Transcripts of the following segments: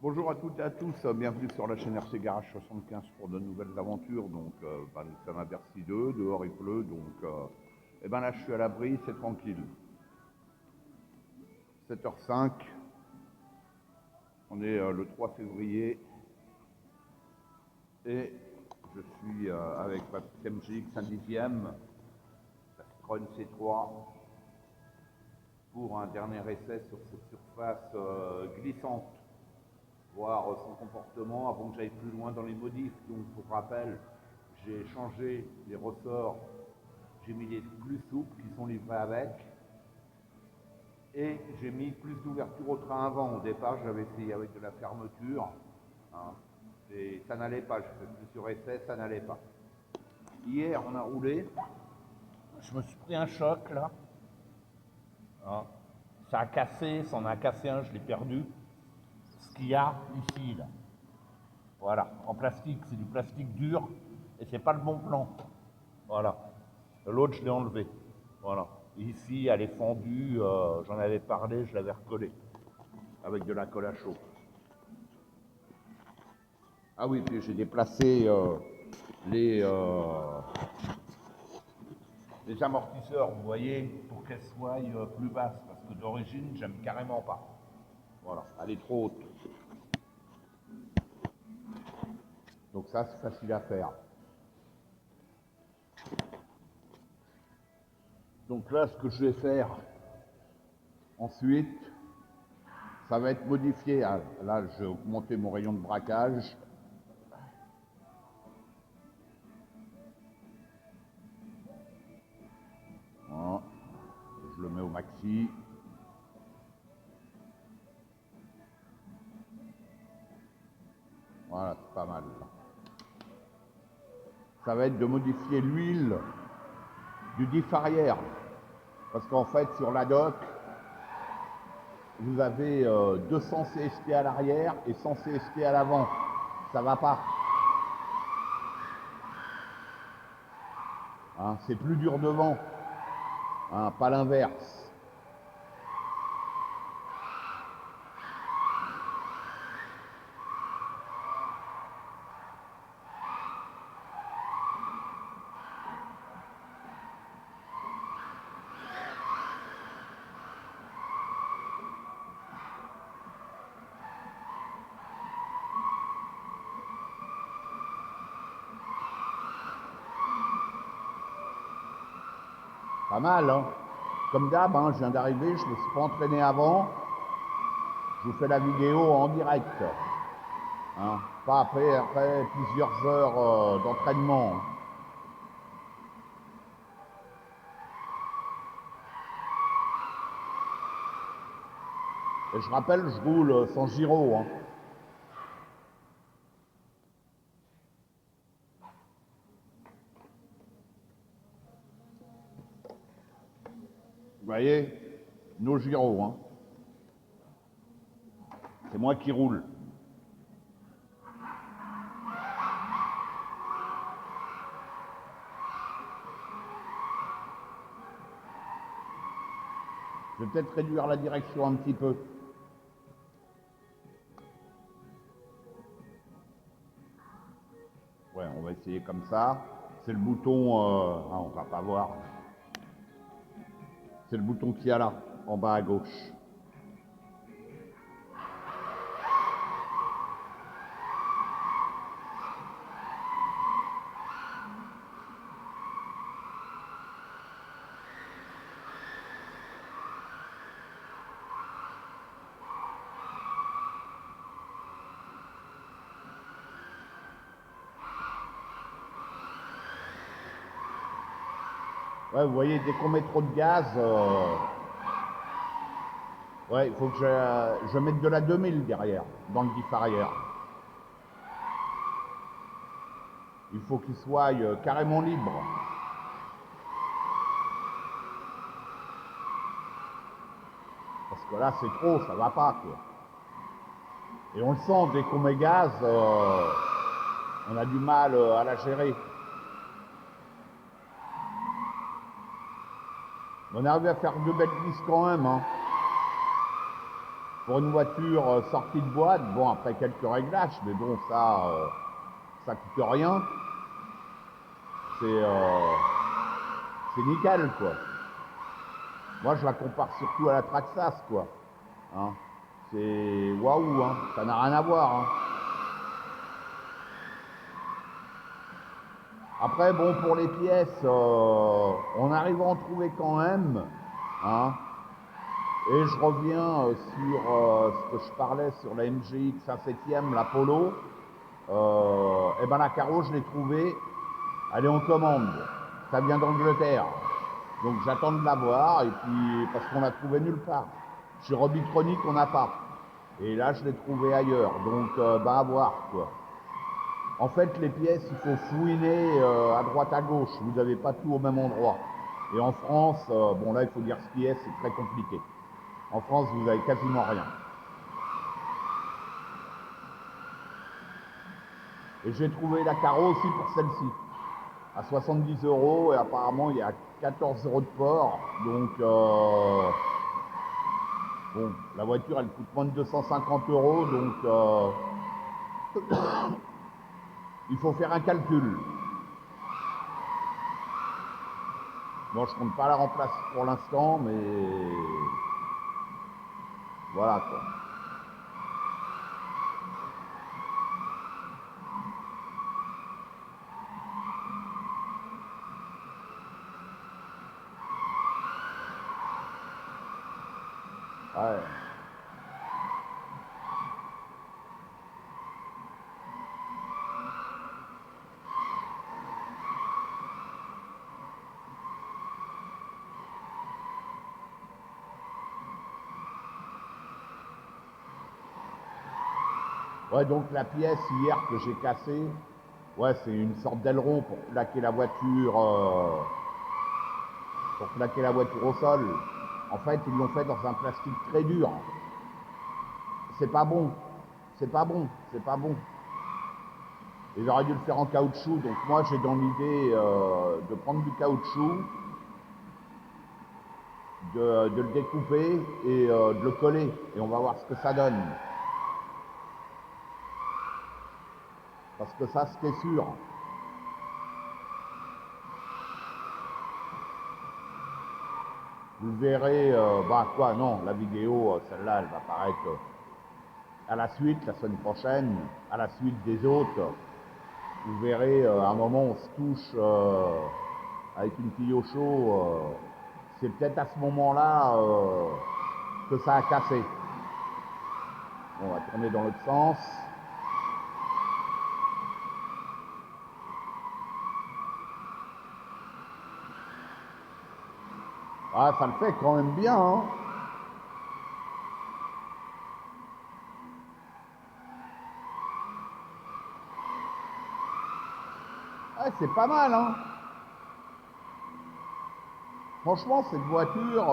Bonjour à toutes et à tous, bienvenue sur la chaîne RC Garage 75 pour de nouvelles aventures. Donc, nous sommes à Bercy 2, dehors il pleut, donc là je suis à l'abri, c'est tranquille. 7h05, on est le 3 février et je suis avec ma petite MGX 1/10e, la Citroën C3, pour un dernier essai sur cette surface glissante, voir son comportement avant que j'aille plus loin dans les modifs. Donc pour rappel, j'ai changé les ressorts, j'ai mis les plus souples qui sont livrés avec, et j'ai mis plus d'ouverture au train avant. Au départ, j'avais essayé avec de la fermeture, hein, et ça n'allait pas. Je fais plusieurs essais, ça n'allait pas. Hier, on a roulé, je me suis pris un choc là, hein. Ça a cassé, ça en a cassé un, je l'ai perdu. Ce qu'il y a ici là, voilà, en plastique, c'est du plastique dur et c'est pas le bon plan. Voilà. L'autre, je l'ai enlevé. Voilà. Ici, elle est fendue, j'en avais parlé, je l'avais recollée avec de la colle à chaud. Ah oui, puis j'ai déplacé les amortisseurs, vous voyez, pour qu'elles soient plus basses, parce que d'origine, j'aime carrément pas. Voilà, elle est trop haute. Donc ça, c'est facile à faire. Donc là, ce que je vais faire ensuite, ça va être modifié. Là, j'ai augmenté mon rayon de braquage. Voilà. Je le mets au maxi. Voilà, c'est pas mal. Ça va être de modifier l'huile du diff arrière. Parce qu'en fait, sur la dock, vous avez 200 CST à l'arrière et 100 CST à l'avant. Ça va pas. Hein, c'est plus dur devant, hein, pas l'inverse. Pas mal, hein. Comme d'hab, hein, je viens d'arriver, je ne me suis pas entraîné avant. Je vous fais la vidéo en direct. Hein, pas après plusieurs heures d'entraînement. Et je rappelle, je roule sans gyro. Hein. Vous voyez, nos gyros. Hein. C'est moi qui roule. Je vais peut-être réduire la direction un petit peu. Ouais, on va essayer comme ça. C'est le bouton, on va pas voir. C'est le bouton qu'il y a là, en bas à gauche. Ouais, vous voyez, dès qu'on met trop de gaz, ouais, il faut que je mette de la 2000 derrière, dans le diff arrière. Il faut qu'il soit carrément libre. Parce que là, c'est trop, ça va pas, quoi. Et on le sent, dès qu'on met gaz, on a du mal à la gérer. On arrive à faire 2 belles glisses quand même, hein. pour une voiture sortie de boîte, bon, après quelques réglages, mais bon, ça coûte rien. C'est nickel, quoi. Moi, je la compare surtout à la Traxxas, quoi. Hein. C'est waouh, hein. Ça n'a rien à voir. Hein. Après, bon, pour les pièces, on arrive à en trouver quand même. Hein. Et je reviens sur ce que je parlais sur la MGX 1/7e, la Polo. Et ben la Caro, je l'ai trouvée, elle est en commande. Ça vient d'Angleterre. Donc j'attends de la voir, et puis parce qu'on l'a trouvée nulle part. Chez Robitronic, on n'a pas. Et là, je l'ai trouvée ailleurs. Donc, ben à voir, quoi. En fait, les pièces, il faut fouiner à droite à gauche. Vous n'avez pas tout au même endroit. Et en France, bon là, il faut dire ce qui est, c'est très compliqué. En France, vous n'avez quasiment rien. Et j'ai trouvé la Caro aussi pour celle-ci, à 70 € et apparemment il y a 14 € de port. Donc, bon, la voiture elle coûte moins de 250 €, donc il faut faire un calcul. Bon, je compte pas la remplacer pour l'instant, mais voilà quoi. Ouais. Ouais, donc la pièce hier que j'ai cassée, ouais, c'est une sorte d'aileron pour plaquer la voiture, au sol. En fait, ils l'ont fait dans un plastique très dur. C'est pas bon, c'est pas bon, c'est pas bon. Ils auraient dû le faire en caoutchouc, donc moi j'ai dans l'idée de prendre du caoutchouc, de le découper et de le coller, et on va voir ce que ça donne. Parce que ça, c'était sûr. Vous verrez, bah quoi, non, la vidéo, celle-là, elle va paraître à la suite, la semaine prochaine, à la suite des autres. Vous verrez, à un moment, on se touche avec une quille au chaud. C'est peut-être à ce moment-là que ça a cassé. On va tourner dans l'autre sens. Ah, ça le fait quand même bien, hein. Ah, c'est pas mal, hein. Franchement, cette voiture,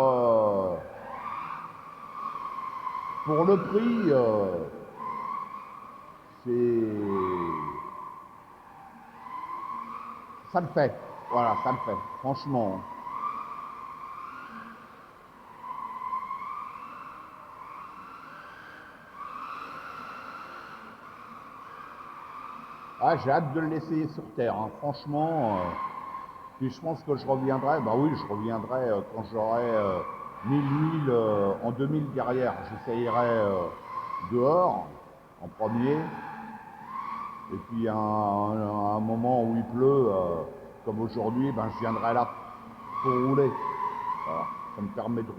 pour le prix, ça le fait. Voilà, ça le fait. Franchement. Ah, j'ai hâte de l'essayer sur Terre, hein. Franchement. Puis je pense que je reviendrai. Bah oui, je reviendrai quand j'aurai mis l'huile en 2000 derrière. J'essayerai dehors en premier. Et puis à un moment où il pleut, comme aujourd'hui, ben, je viendrai là pour rouler. Voilà. Ça me permet de